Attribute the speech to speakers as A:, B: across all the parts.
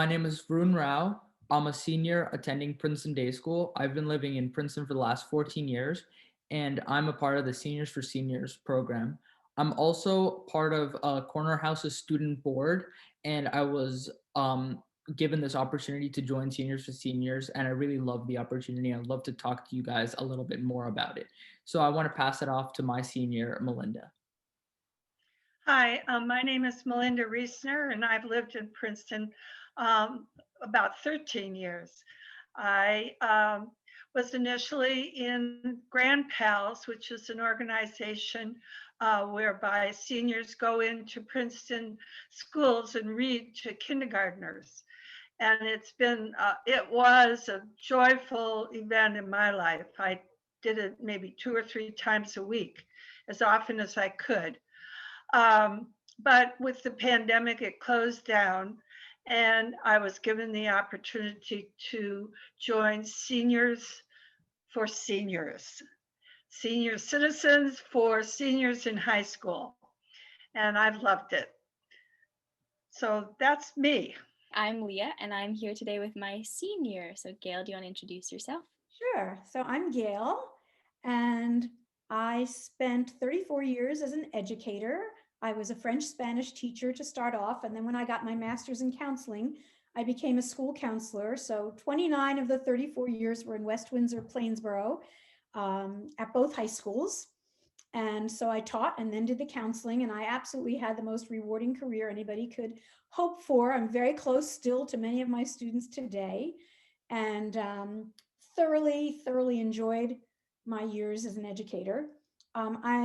A: My name is Varun Rao. I'm a senior attending Princeton Day School. I've been living in Princeton for the last 14 years, and I'm a part of the Seniors for Seniors program. I'm also part of Corner House's student board, and I was given this opportunity to join Seniors for Seniors, and I really love the opportunity. I'd love to talk to you guys a little bit more about it. So I want to pass it off to my senior, Melinda.
B: Hi, my name is Melinda Reesner, and I've lived in Princeton um, about 13 years. I was initially in Grand Pals, which is an organization whereby seniors go into Princeton schools and read to kindergartners. And it was a joyful event in my life. I did it maybe 2 or 3 times a week, as often as I could. But with the pandemic, it closed down, and I was given the opportunity to join Seniors for Seniors, senior citizens for seniors in high school, and I've loved it. So that's me.
C: I'm Leah, and I'm here today with my senior. So, Gail, do you want to introduce yourself?
D: Sure. So I'm Gail, and I spent 34 years as an educator. I was a French Spanish teacher to start off, and then when I got my master's in counseling, I became a school counselor. So 29 of the 34 years were in West Windsor, Plainsboro, at both high schools. And so I taught and then did the counseling, and I absolutely had the most rewarding career anybody could hope for. I'm very close still to many of my students today, and thoroughly enjoyed my years as an educator.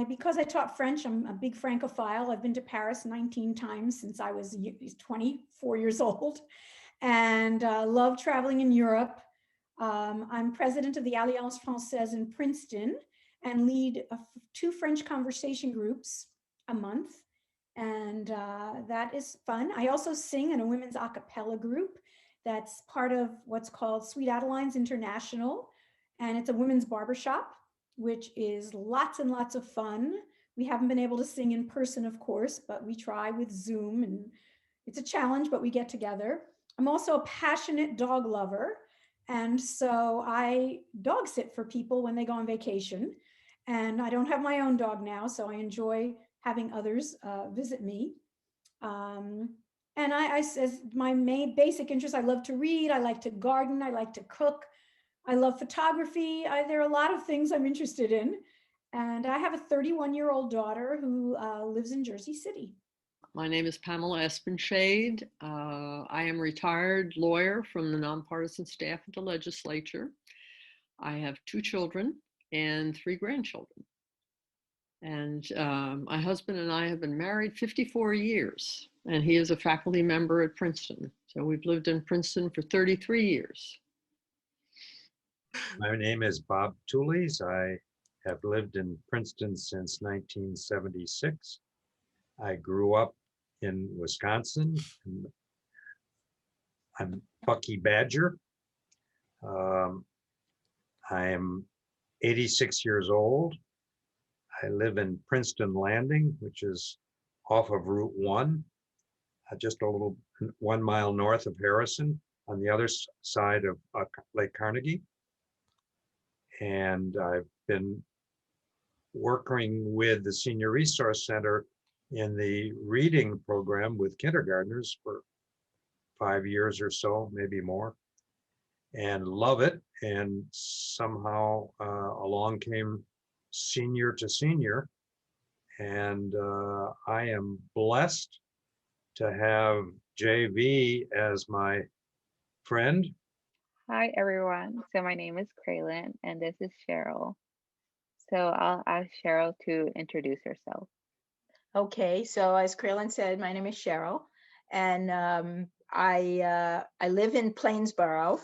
D: Because I taught French, I'm a big Francophile. I've been to Paris 19 times since I was 24 years old, and love traveling in Europe. I'm president of the Alliance Française in Princeton and lead 2 French conversation groups a month. And that is fun. I also sing in a women's a cappella group that's part of what's called Sweet Adelines International. And it's a women's barbershop, which is lots and lots of fun. We haven't been able to sing in person, of course, but we try with Zoom, and it's a challenge, but we get together. I'm also a passionate dog lover. And so I dog sit for people when they go on vacation. And I don't have my own dog now, so I enjoy having others visit me. Um, and as my main basic interest, I love to read, I like to garden, I like to cook, I love photography. There are a lot of things I'm interested in. And I have a 31-year-old daughter who lives in Jersey City.
E: My name is Pamela Espenshade. I am a retired lawyer from the nonpartisan staff of the legislature. I have 2 children and 3 grandchildren. And my husband and I have been married 54 years, and he is a faculty member at Princeton. So we've lived in Princeton for 33 years.
F: My name is Bob Tules. I have lived in Princeton since 1976. I grew up in Wisconsin. I'm Bucky Badger. I am 86 years old. I live in Princeton Landing, which is off of Route 1, just a little 1 mile north of Harrison on the other side of Lake Carnegie. And I've been working with the Senior Resource Center in the reading program with kindergartners for 5 years or so, maybe more, and love it. And somehow along came Senior to Senior, and I am blessed to have JV as my friend.
G: Hi, everyone. So my name is Kraylin, and this is Cheryl. So I'll ask Cheryl to introduce herself.
H: Okay, so as Kraylin said, my name is Cheryl, and I live in Plainsboro.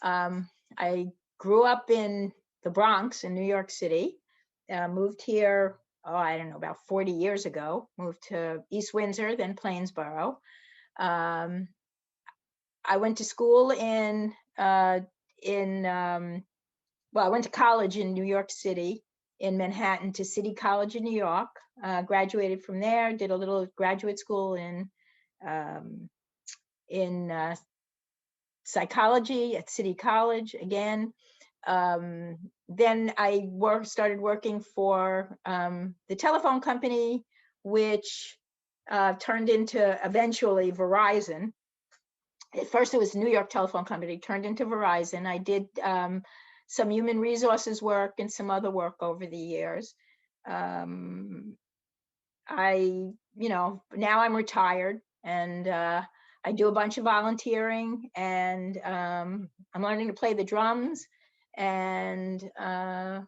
H: I grew up in the Bronx in New York City, moved here, I don't know, about 40 years ago, moved to East Windsor, then Plainsboro. I went to school I went to college in New York City, in Manhattan, to City College in New York. Graduated from there, did a little graduate school in psychology at City College again. Then I started working for the telephone company, which turned into eventually Verizon. At first it was New York Telephone Company, turned into Verizon. I did some human resources work and some other work over the years. Now I'm retired, and I do a bunch of volunteering, and I'm learning to play the drums, and I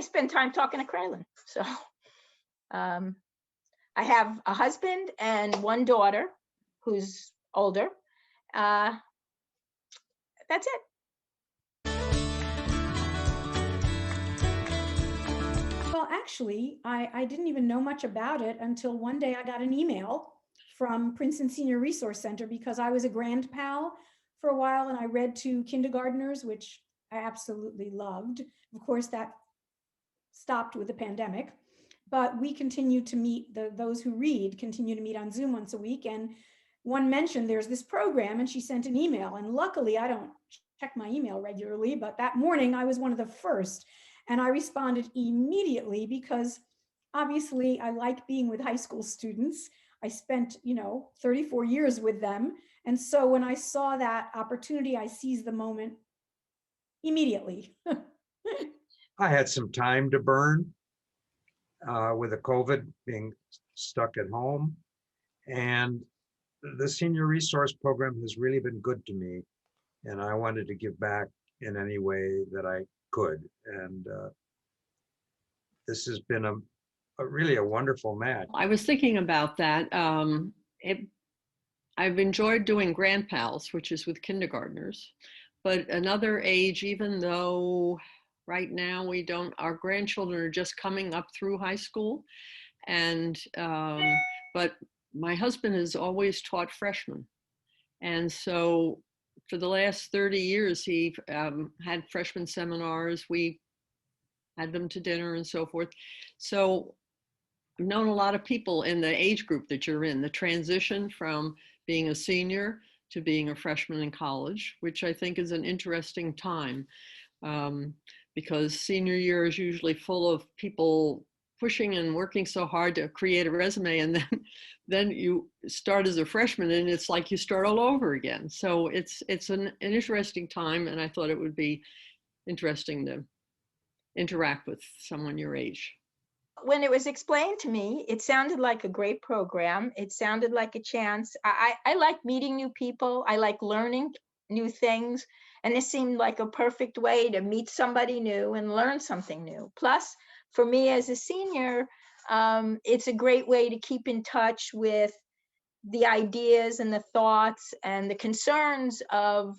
H: spend time talking to Kraylin. So I have a husband and one daughter who's older. That's it.
D: Well, actually, I didn't even know much about it until one day I got an email from Princeton Senior Resource Center, because I was a grand pal for a while and I read to kindergartners, which I absolutely loved. Of course, that stopped with the pandemic, but we continue to meet, those who read continue to meet on Zoom once a week. And one mentioned there's this program, and she sent an email. And luckily, I don't check my email regularly, but that morning I was one of the first. And I responded immediately because obviously I like being with high school students. I spent, 34 years with them. And so when I saw that opportunity, I seized the moment immediately.
F: I had some time to burn with the COVID, being stuck at home. And the Senior Resource Program has really been good to me. And I wanted to give back in any way that I could. And this has been a really a wonderful match.
E: I was thinking about that. I've enjoyed doing Grand Pals, which is with kindergartners, but another age, even though right now our grandchildren are just coming up through high school. And, but my husband has always taught freshmen. And so for the last 30 years, he had freshman seminars. We had them to dinner and so forth. So I've known a lot of people in the age group that you're in, the transition from being a senior to being a freshman in college, which I think is an interesting time, because senior year is usually full of people pushing and working so hard to create a resume, and then you start as a freshman and it's like you start all over again. So it's an interesting time, and I thought it would be interesting to interact with someone your age.
H: When it was explained to me, it sounded like a great program. It sounded like a chance. I like meeting new people. I like learning new things. And this seemed like a perfect way to meet somebody new and learn something new. Plus, for me as a senior, it's a great way to keep in touch with the ideas and the thoughts and the concerns of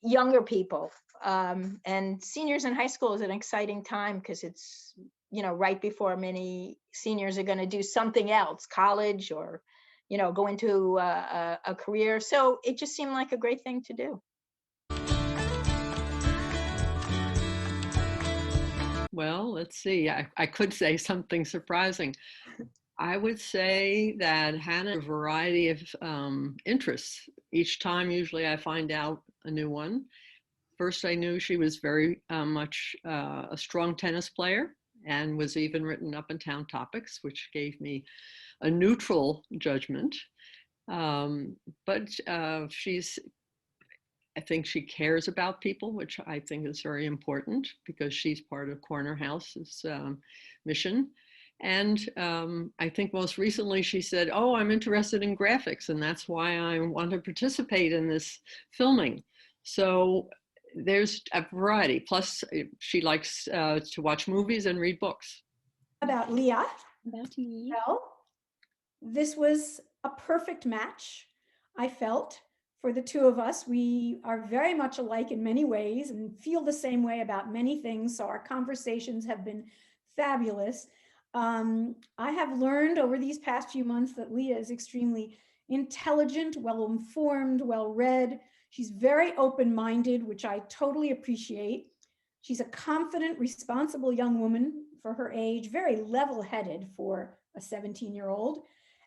H: younger people. And seniors in high school is an exciting time because it's, right before many seniors are going to do something else, college or, go into a career. So it just seemed like a great thing to do.
E: Well, let's see. I could say something surprising. I would say that Hannah has a variety of interests. Each time, usually I find out a new one. First, I knew she was very much a strong tennis player and was even written up in Town Topics, which gave me a neutral judgment. But I think she cares about people, which I think is very important because she's part of Corner House's mission. And I think most recently she said, oh, I'm interested in graphics, and that's why I want to participate in this filming. So there's a variety. Plus, she likes to watch movies and read books.
D: About Leah?
C: About me.
D: Well, this was a perfect match, I felt. For the two of us, we are very much alike in many ways and feel the same way about many things. So our conversations have been fabulous. I have learned over these past few months that Leah is extremely intelligent, well-informed, well-read. She's very open-minded, which I totally appreciate. She's a confident, responsible young woman for her age, very level-headed for a 17-year-old.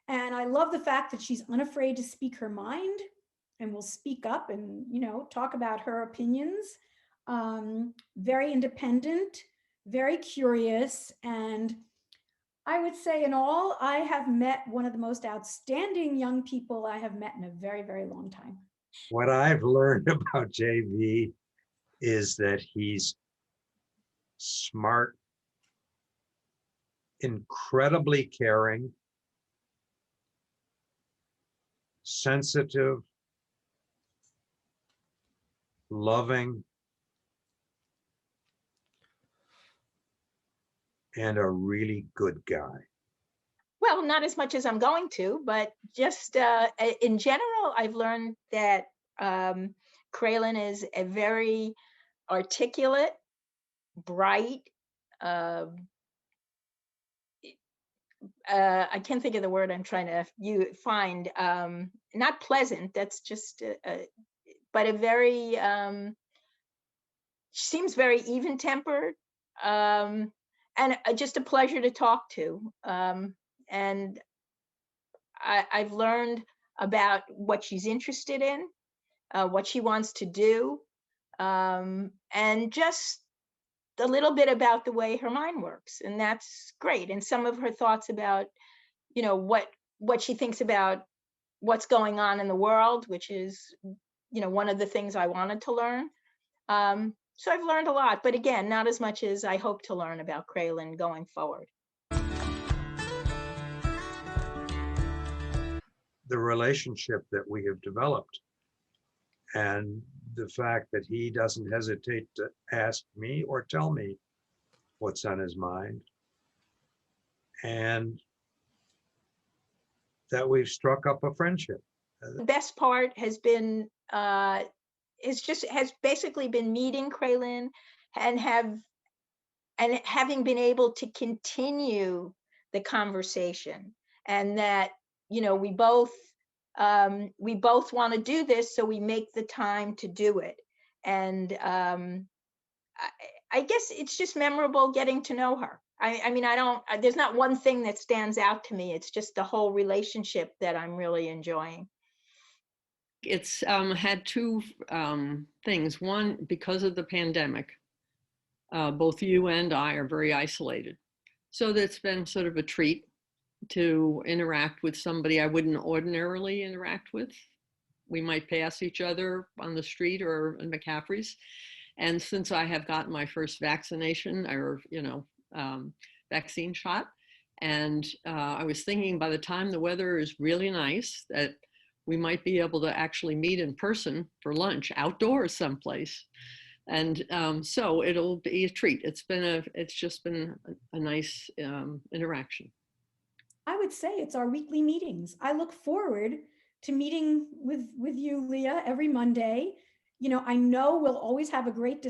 D: And I love the fact that she's unafraid to speak her mind and will speak up and, talk about her opinions. Very independent, very curious. And I would say in all, I have met one of the most outstanding young people I have met in a very, very long time.
F: What I've learned about JV is that he's smart, incredibly caring, sensitive, loving, and a really good guy.
H: Well, not as much as I'm going to, but just in general, I've learned that Kraylin is a very articulate, bright, I can't think of the word I'm trying to find, not pleasant, that's just, but a very, seems very even-tempered, and just a pleasure to talk to. And I've learned about what she's interested in, what she wants to do, and just a little bit about the way her mind works. And that's great. And some of her thoughts about, what she thinks about what's going on in the world, which is, one of the things I wanted to learn. So I've learned a lot, but again, not as much as I hope to learn about Kraylin going forward.
F: The relationship that we have developed and the fact that he doesn't hesitate to ask me or tell me what's on his mind, and that we've struck up a friendship.
H: The best part has been, has basically been meeting Kraylin and having been able to continue the conversation, and that, we both want to do this, so we make the time to do it. And I guess it's just memorable getting to know her. I mean, there's not one thing that stands out to me. It's just the whole relationship that I'm really enjoying.
E: It's had two things. One, because of the pandemic, both you and I are very isolated. So that's been sort of a treat to interact with somebody I wouldn't ordinarily interact with. We might pass each other on the street or in McCaffrey's. And since I have gotten my first vaccination or, vaccine shot, and I was thinking by the time the weather is really nice that we might be able to actually meet in person for lunch outdoors someplace. And so it'll be a treat. It's just been a nice interaction.
D: I would say it's our weekly meetings. I look forward to meeting with you, Leah, every Monday. I know we'll always have a great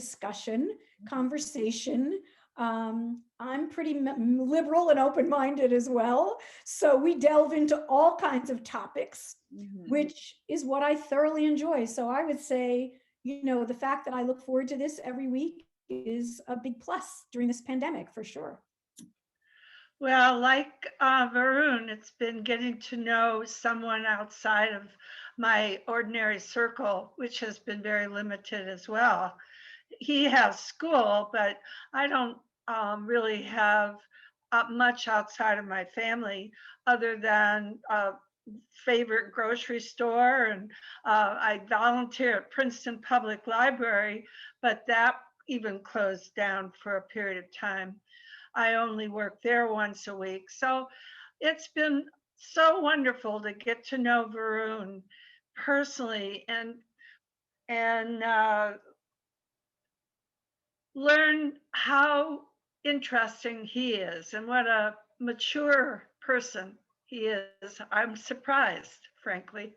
D: conversation. I'm pretty liberal and open-minded as well. So we delve into all kinds of topics, which is what I thoroughly enjoy. So I would say, the fact that I look forward to this every week is a big plus during this pandemic, for sure.
B: Well, like Varun, it's been getting to know someone outside of my ordinary circle, which has been very limited as well. He has school, but I don't really have much outside of my family other than a favorite grocery store. And I volunteer at Princeton Public Library, but that even closed down for a period of time. I only work there once a week. So it's been so wonderful to get to know Varun personally and learn how interesting he is and what a mature person he is. I'm surprised, frankly.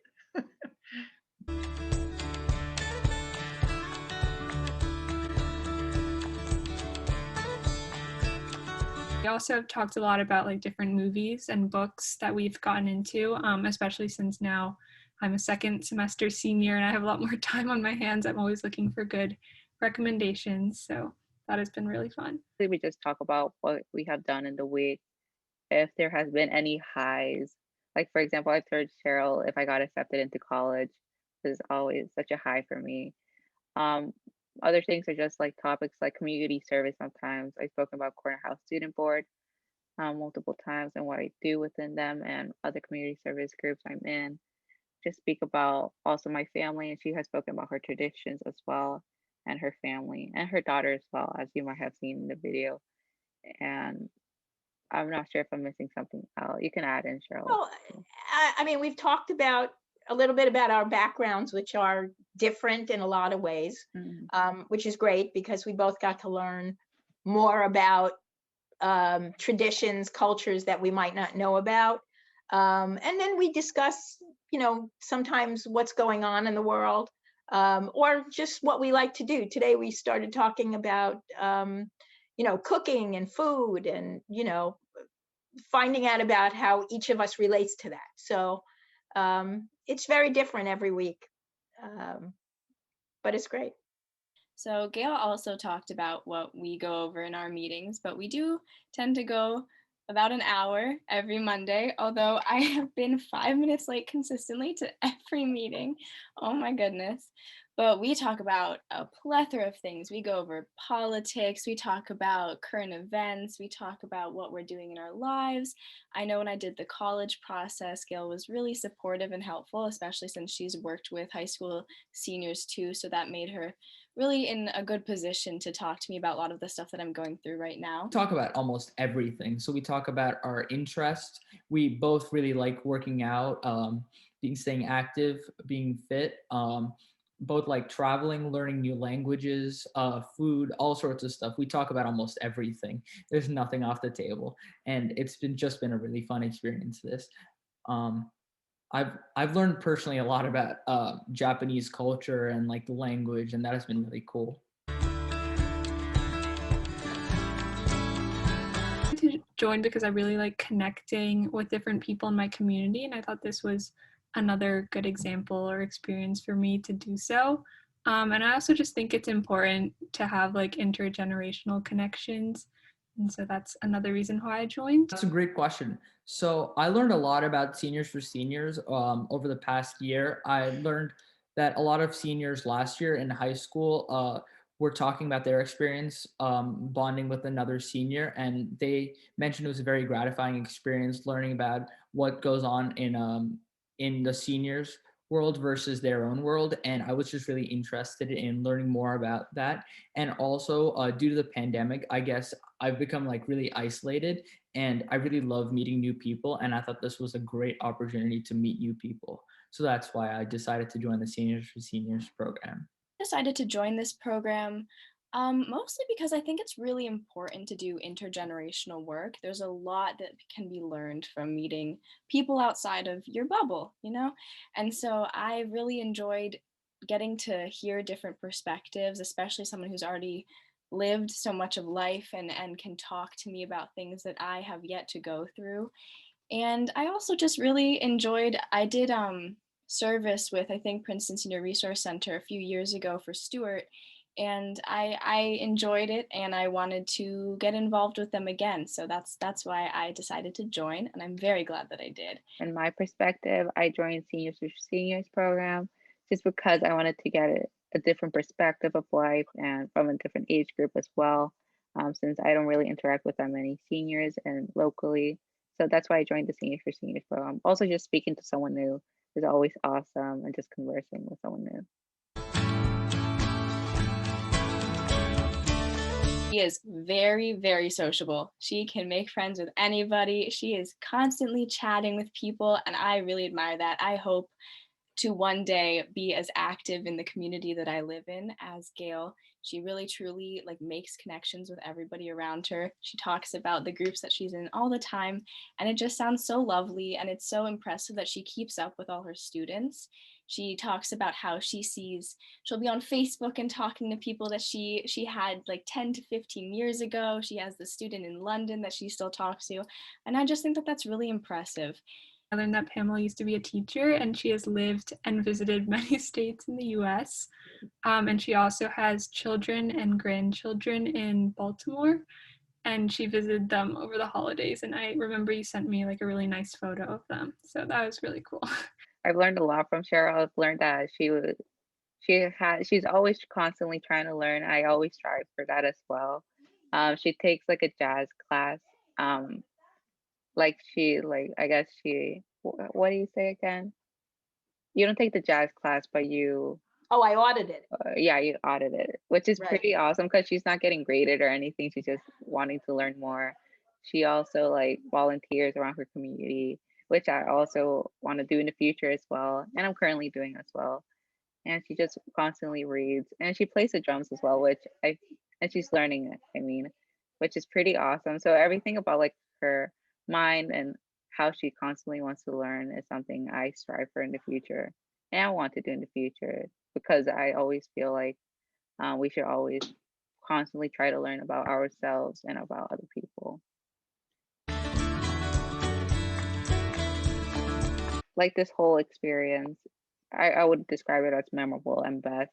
I: We also talked a lot about different movies and books that we've gotten into, especially since now I'm a second semester senior and I have a lot more time on my hands. I'm always looking for good recommendations. So that has been really fun.
G: We just talk about what we have done in the week, if there has been any highs. Like, for example, I told Cheryl if I got accepted into college, is always such a high for me. Um, Other things are just like topics like community service sometimes. I've spoken about Corner House Student Board multiple times and what I do within them and other community service groups I'm in. Just speak about also my family, and she has spoken about her traditions as well, and her family, and her daughter as well, as you might have seen in the video. And I'm not sure if I'm missing something else. You can add in, Cheryl.
H: Well, I mean, we've talked about a little bit about our backgrounds, which are different in a lot of ways, which is great because we both got to learn more about traditions, cultures that we might not know about. And then we discuss, sometimes what's going on in the world, or just what we like to do. Today we started talking about, cooking and food and, finding out about how each of us relates to that. So it's very different every week, but it's great.
C: So Gail also talked about what we go over in our meetings, but we do tend to go about an hour every Monday, although I have been 5 minutes late consistently to every meeting. Oh my goodness. But we talk about a plethora of things. We go over politics, we talk about current events, we talk about what we're doing in our lives. I know when I did the college process, Gail was really supportive and helpful, especially since she's worked with high school seniors too. So that made her really in a good position to talk to me about a lot of the stuff that I'm going through right now.
A: Talk about almost everything. So we talk about our interests. We both really like working out, staying active, being fit. Both like traveling, learning new languages, food, all sorts of stuff. We talk about almost everything. There's nothing off the table, and it's just been a really fun experience. This, I've learned personally a lot about Japanese culture and like the language, and that has been really cool.
I: To join because I really like connecting with different people in my community, and I thought this was another good example or experience for me to do so. And I also just think it's important to have like intergenerational connections. And so that's another reason why I joined.
A: That's a great question. So I learned a lot about Seniors for Seniors over the past year. I learned that a lot of seniors last year in high school were talking about their experience bonding with another senior, and they mentioned it was a very gratifying experience learning about what goes on in the seniors world versus their own world. And I was just really interested in learning more about that. And also due to the pandemic, I guess I've become like really isolated, and I really love meeting new people. And I thought this was a great opportunity to meet new people. So that's why I decided to join the Seniors for Seniors program.
C: Decided to join this program mostly because I think it's really important to do intergenerational work. There's a lot that can be learned from meeting people outside of your bubble, And so I really enjoyed getting to hear different perspectives, especially someone who's already lived so much of life and can talk to me about things that I have yet to go through. And I also just really enjoyed, I did service with, I think, Princeton Senior Resource Center a few years ago for Stuart. And I enjoyed it, and I wanted to get involved with them again. So that's why I decided to join, and I'm very glad that I did.
G: In my perspective, I joined Seniors for Seniors program just because I wanted to get a different perspective of life and from a different age group as well, since I don't really interact with that many seniors and locally. So that's why I joined the Seniors for Seniors program. Also, just speaking to someone new is always awesome, and just conversing with someone new.
C: She is very, very sociable. She can make friends with anybody. She is constantly chatting with people, and I really admire that. I hope to one day be as active in the community that I live in as Gail. She really truly makes connections with everybody around her. She talks about the groups that she's in all the time, and it just sounds so lovely, and it's so impressive that she keeps up with all her students. She talks about how she'll be on Facebook and talking to people that she had 10 to 15 years ago. She has the student in London that she still talks to, and I just think that that's really impressive.
I: I learned that Pamela used to be a teacher, and she has lived and visited many states in the US. And she also has children and grandchildren in Baltimore, and she visited them over the holidays. And I remember you sent me a really nice photo of them. So that was really cool.
G: I've learned a lot from Cheryl. I've learned that she's always constantly trying to learn. I always strive for that as well. She takes like a jazz class. Um, like she like I guess she what do you say again? You don't take the jazz class, but you
H: Oh, I audited.
G: yeah, you audit it, which is
H: Right.
G: pretty awesome because she's not getting graded or anything. She's just wanting to learn more. She also like volunteers around her community, which I also want to do in the future as well. And I'm currently doing as well. And she just constantly reads and she plays the drums as well, and she's learning it, I mean, which is pretty awesome. So everything about like her mind and how she constantly wants to learn is something I strive for in the future and I want to do in the future because I always feel like we should always constantly try to learn about ourselves and about other people. Like this whole experience, I would describe it as memorable and best,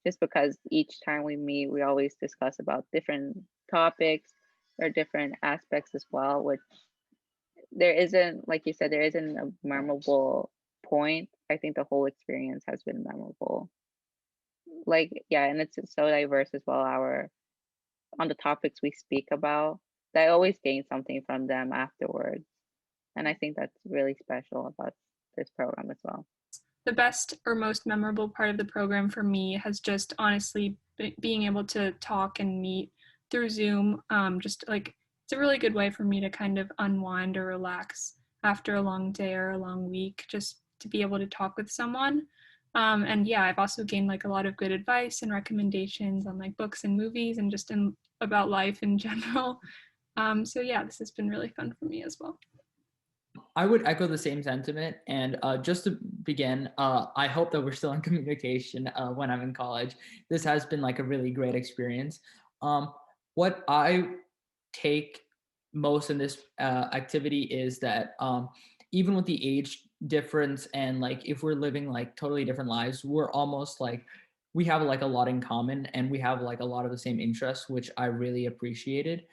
G: just because each time we meet, we always discuss about different topics or different aspects as well, which there isn't, like you said, there isn't a memorable point. I think the whole experience has been memorable. Like, yeah, and it's so diverse as well, on the topics we speak about. I always gain something from them afterwards. And I think that's really special about this program as well.
I: The best or most memorable part of the program for me has just honestly being able to talk and meet through Zoom. Just like it's a really good way for me to kind of unwind or relax after a long day or a long week, just to be able to talk with someone. And yeah, I've also gained like a lot of good advice and recommendations on like books and movies and just about life in general. So yeah, this has been really fun for me as well.
A: I would echo the same sentiment. And just to begin, I hope that we're still in communication when I'm in college. This has been like a really great experience. What I take most in this activity is that even with the age difference and like if we're living like totally different lives, we're almost like we have like a lot in common and we have like a lot of the same interests, which I really appreciated.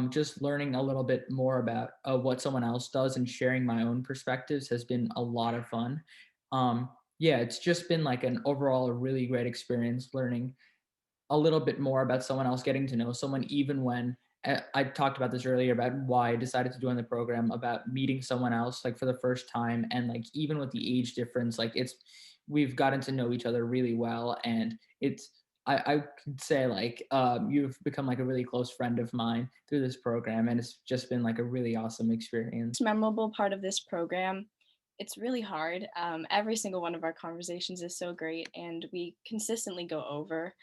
A: Just learning a little bit more about what someone else does and sharing my own perspectives has been a lot of fun. Yeah, it's just been like an overall a really great experience learning a little bit more about someone else, getting to know someone, even when I talked about this earlier about why I decided to join the program, about meeting someone else like for the first time. And like, even with the age difference, like we've gotten to know each other really well. And I could say like, you've become like a really close friend of mine through this program. And it's just been like a really awesome experience.
C: Memorable part of this program, it's really hard. Every single one of our conversations is so great and we consistently go over.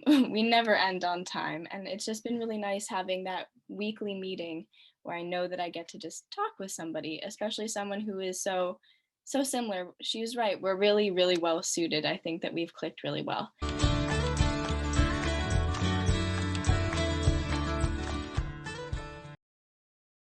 C: We never end on time, and it's just been really nice having that weekly meeting where I know that I get to just talk with somebody, especially someone who is so similar. She was right. We're really, really well suited. I think that we've clicked really well.